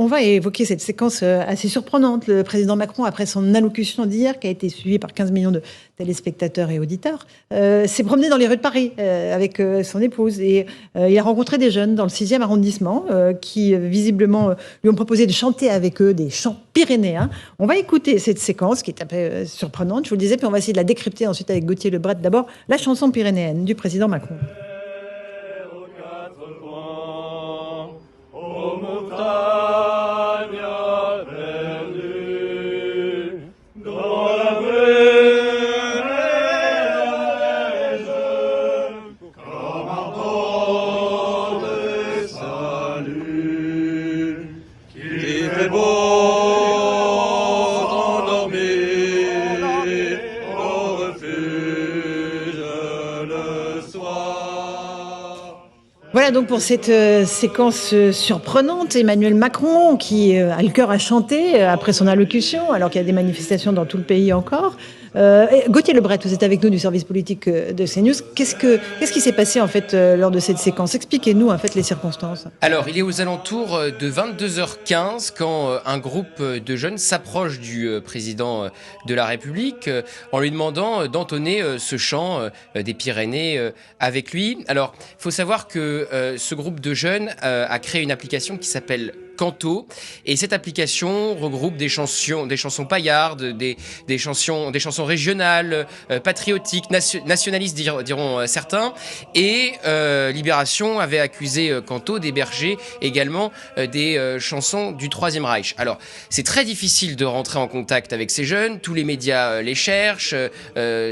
on va évoquer cette séquence assez surprenante. Le président Macron, après son allocution d'hier, qui a été suivie par 15 millions de téléspectateurs et auditeurs, s'est promené dans les rues de Paris avec son épouse. Et il a rencontré des jeunes dans le 6e arrondissement qui, visiblement, lui ont proposé de chanter avec eux des chants pyrénéens. On va écouter cette séquence qui est un peu surprenante, je vous le disais, puis on va essayer de la décrypter ensuite avec Gauthier Lebret. D'abord, la chanson pyrénéenne du président Macron. Voilà donc pour cette séquence surprenante, Emmanuel Macron qui a le cœur à chanter après son allocution, alors qu'il y a des manifestations dans tout le pays encore. Gauthier Lebret, vous êtes avec nous du service politique de CNews. Qu'est-ce qui s'est passé en fait lors de cette séquence? Expliquez-nous en fait les circonstances. Alors, il est aux alentours de 22h15 quand un groupe de jeunes s'approche du président de la République en lui demandant d'entonner ce chant des Pyrénées avec lui. Alors, il faut savoir que ce groupe de jeunes a créé une application qui s'appelle Canto, et cette application regroupe des chansons paillardes, des chansons régionales, patriotiques, nationalistes diront certains, et Libération avait accusé Canto d'héberger également des chansons du Troisième Reich. Alors, c'est très difficile de rentrer en contact avec ces jeunes, tous les médias les cherchent,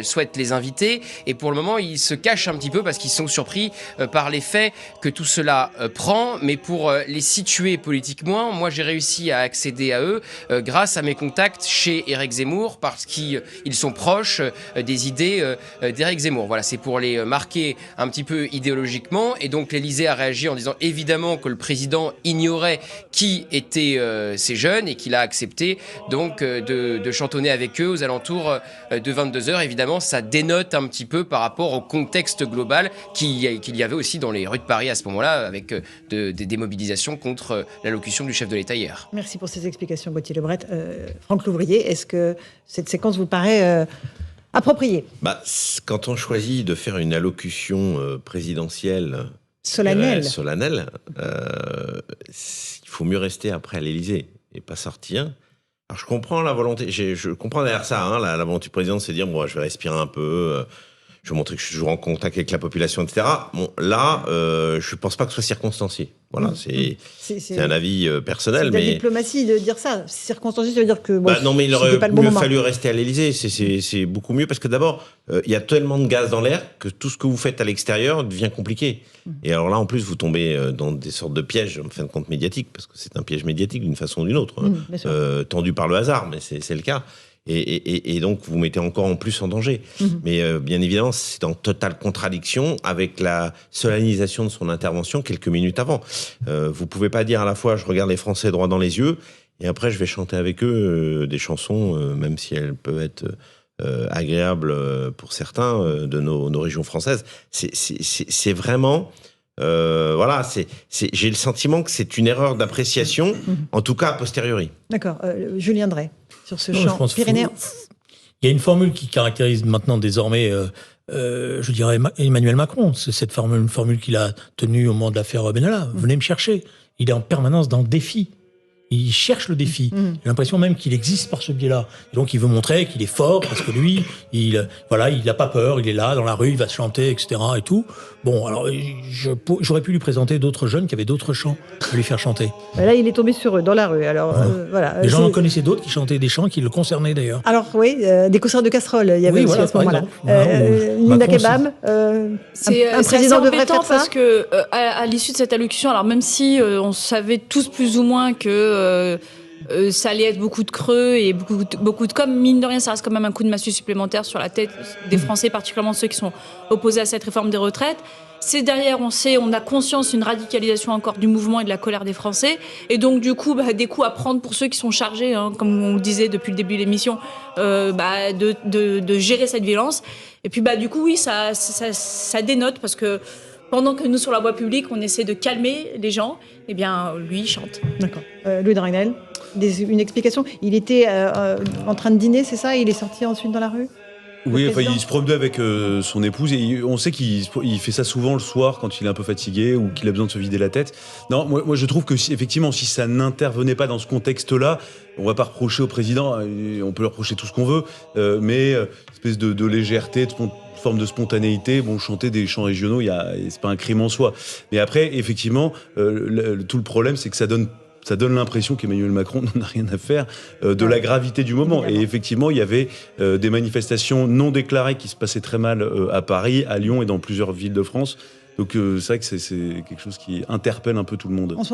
souhaitent les inviter, et pour le moment, ils se cachent un petit peu parce qu'ils sont surpris par les faits que tout cela prend, mais pour les situer politiquement, moi j'ai réussi à accéder à eux grâce à mes contacts chez Éric Zemmour, parce qu'ils sont proches des idées d'Éric Zemmour. Voilà, c'est pour les marquer un petit peu idéologiquement, et donc l'Élysée a réagi en disant évidemment que le président ignorait qui étaient ces jeunes et qu'il a accepté donc de chantonner avec eux aux alentours de 22h. Évidemment, ça dénote un petit peu par rapport au contexte global qu'il y avait aussi dans les rues de Paris à ce moment-là, avec des mobilisations contre l'allocution du chef de l'État hier. Merci pour ces explications, Gauthier Lebret. Franck Louvrier, est-ce que cette séquence vous paraît appropriée? Quand on choisit de faire une allocution présidentielle solennelle, il faut mieux rester après à l'Élysée et pas sortir. Alors je comprends la volonté, je comprends derrière ça, hein, la volonté du président, c'est de dire bon, je vais respirer un peu, je vais montrer que je suis toujours en contact avec la population, etc. Bon, là, je pense pas que ce soit circonstancié. Voilà, c'est un avis personnel. C'est de la diplomatie de dire ça. Circonstancié, ça veut dire que non, mais il aurait mieux fallu rester à l'Élysée. C'est beaucoup mieux parce que d'abord, il y a tellement de gaz dans l'air que tout ce que vous faites à l'extérieur devient compliqué. Et alors là, en plus, vous tombez dans des sortes de pièges, en fin de compte, médiatiques, parce que c'est un piège médiatique d'une façon ou d'une autre, tendu par le hasard, mais c'est le cas. Et donc, vous mettez encore en plus en danger. Mais bien évidemment, c'est en totale contradiction avec la solennisation de son intervention quelques minutes avant. Vous pouvez pas dire à la fois, je regarde les Français droit dans les yeux, et après, je vais chanter avec eux des chansons, même si elles peuvent être agréables pour certains de nos régions françaises. C'est vraiment... voilà, j'ai le sentiment que c'est une erreur d'appréciation, en tout cas a posteriori. D'accord. Julien Drey, sur ce chant pyrénéen. Il y a une formule qui caractérise maintenant désormais, je dirais, Emmanuel Macron. C'est cette formule qu'il a tenue au moment de l'affaire Benalla. Venez me chercher. Il est en permanence dans le défi. Il cherche le défi. J'ai l'impression même qu'il existe par ce biais-là. Et donc, il veut montrer qu'il est fort parce que lui, il a pas peur, il est là, dans la rue, il va se chanter, etc. et tout. Bon, alors, j'aurais pu lui présenter d'autres jeunes qui avaient d'autres chants à lui faire chanter. Là, il est tombé sur eux, dans la rue. Alors, voilà. Les gens en connaissaient d'autres qui chantaient des chants qui le concernaient d'ailleurs. Alors, oui, des concerts de casseroles, il y avait aussi à ce moment-là. Linda Kebab, un président devrait faire ça. Parce que, à l'issue de cette allocution, alors même si on savait tous plus ou moins que ça allait être beaucoup de creux et beaucoup de com', mine de rien, ça reste quand même un coup de massue supplémentaire sur la tête des Français, particulièrement ceux qui sont opposés à cette réforme des retraites. C'est derrière, on a conscience d'une radicalisation encore du mouvement et de la colère des Français. Et donc, du coup, des coups à prendre pour ceux qui sont chargés, comme on le disait depuis le début de l'émission, de gérer cette violence. Et puis, du coup, oui, ça dénote parce que pendant que nous, sur la voie publique, on essaie de calmer les gens, eh bien, lui, il chante. D'accord. Louis de Ragnel, une explication. Il était en train de dîner, c'est ça? Il est sorti ensuite dans la rue? Oui, enfin, il se promenait avec son épouse et on sait qu'il fait ça souvent le soir quand il est un peu fatigué ou qu'il a besoin de se vider la tête. Non, moi je trouve que effectivement, si ça n'intervenait pas dans ce contexte-là, on va pas reprocher au président, on peut lui reprocher tout ce qu'on veut, mais espèce de légèreté, forme de spontanéité, chanter des chants régionaux, c'est pas un crime en soi. Mais après, effectivement, tout le problème, c'est que ça donne l'impression qu'Emmanuel Macron n'en a rien à faire de la gravité du moment. Et effectivement, il y avait des manifestations non déclarées qui se passaient très mal à Paris, à Lyon et dans plusieurs villes de France. Donc c'est vrai que c'est quelque chose qui interpelle un peu tout le monde.